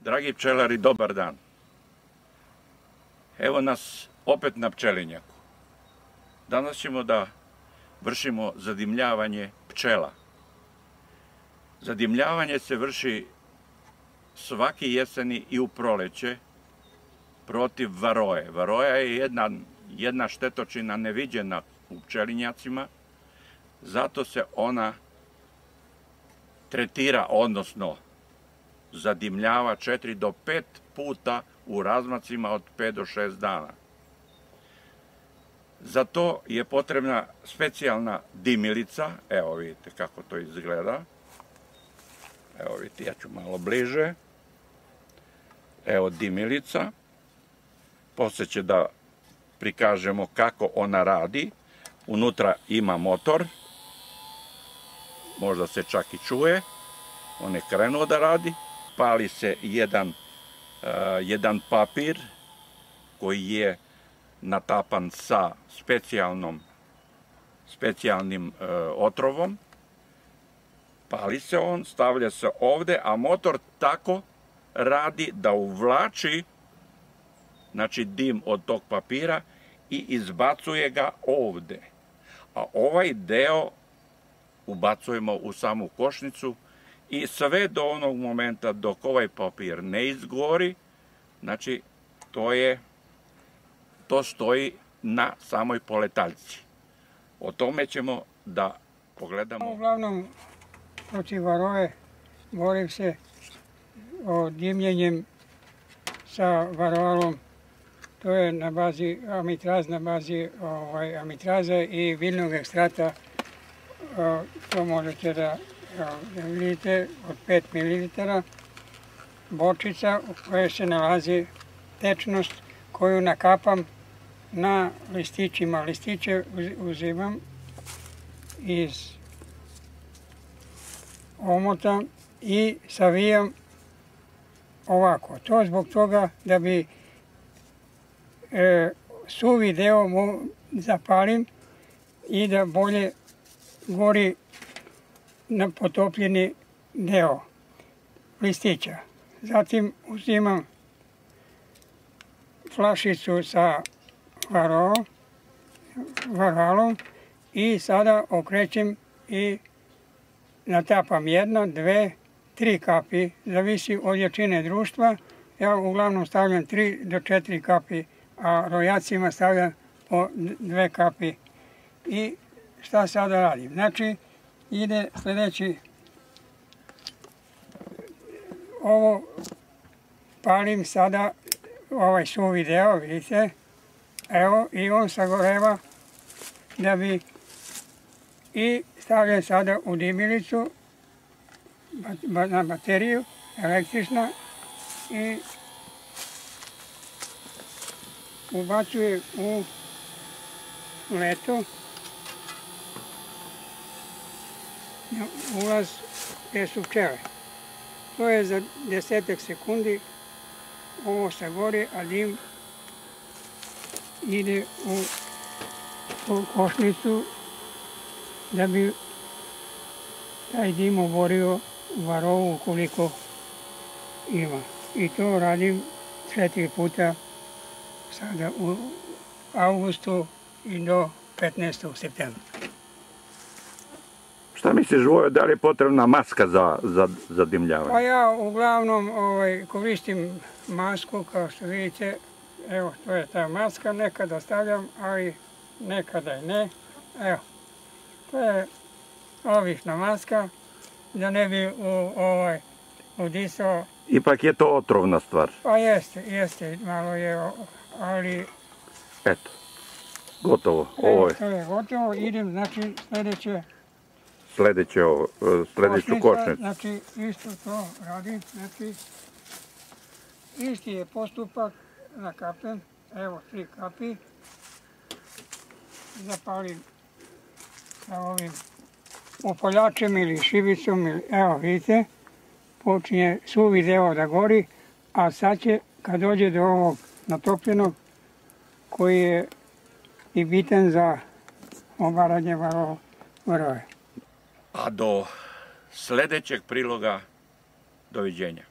Dragi pčelari, dobar dan. Evo nas opet na pčelinjaku. Danas ćemo da vršimo zadimljavanje pčela. Zadimljavanje se vrši svaki jeseni i u proleće protiv varoje. Varoja je jedna štetočina neviđena u pčelinjacima, zato se ona tretira, odnosno zadimljava 4 do 5 puta u razmacima od 5 do 6 dana. Za to je potrebna specijalna dimilica. Evo vidite kako to izgleda. Evo vidite, ja ću malo bliže. Evo dimilica. Poslije će da prikažemo kako ona radi. Unutra ima motor. Možda se čak i čuje. On je krenuo da radi. Pali se jedan papir koji je natapan sa specijalnim otrovom. Pali se on, stavlja se ovde, a motor tako radi da uvlači dim od tog papira i izbacuje ga ovde. A ovaj deo ubacujemo u samu košnicu i sve do onog momenta dok ovaj papir ne izgori, to stoji na samoj poletaljci. O tome ćemo da pogledamo. Uglavnom, protiv varoje borim se dimljenjem sa varoalom. To je na bazi amitraze i biljnog ekstrata. To možete da vidite od 5 ml. Bočica u kojoj se nalazi tečnost koju nakapam na listićima. Listiće uzimam iz omota i savijam ovako. To zbog toga da bi suvi deo zapalim i da bolje gori na potopljeni deo listića. Zatim uzimam flašicu sa varalom i sada okrećem i natapam 1, 2, 3 kapi, zavisi od jačine društva. Ja uglavnom stavljam 3 do 4 kapi, a rojacima stavljam po 2 kapi. I šta sada radim? Znači, ide sljedeći, ovo palim sada, ovaj suvi deo, vidite, evo, i on sagoreva da bi, i stavljam sada u dimilicu na bateriju, električna, i ubacujem u leto, na ulaz gdje su pčele. To je za 10 sekundi, ovo sagori, a dim ide u košnicu da bi taj dim oborio varovu ukoliko ima. I to radim 4 puta sada u avgustu i do 15. septembra. Šta misliš, Vojo, da li je potrebna maska za dimljavanje? Pa ja uglavnom koristim masku, kao što vidite. Evo, to je ta maska, nekada stavljam, ali nekada i ne. Evo, to je obična maska, da ne bi udisao. Ipak je to otrovna stvar. Pa jeste, malo je, ali... Eto, gotovo. To je gotovo, idem, znači, sljedeću košnicu. Znači, isto to radim, isti je postupak, nakapem, evo 3 kapi, zapalim sa ovim upaljačem ili šibicom, evo vidite, počinje suvi deo da gori, a sad će, kad dođe do ovog natopljenog, koji je i bitan za obaranje varoje. A do sljedećeg priloga, doviđenja.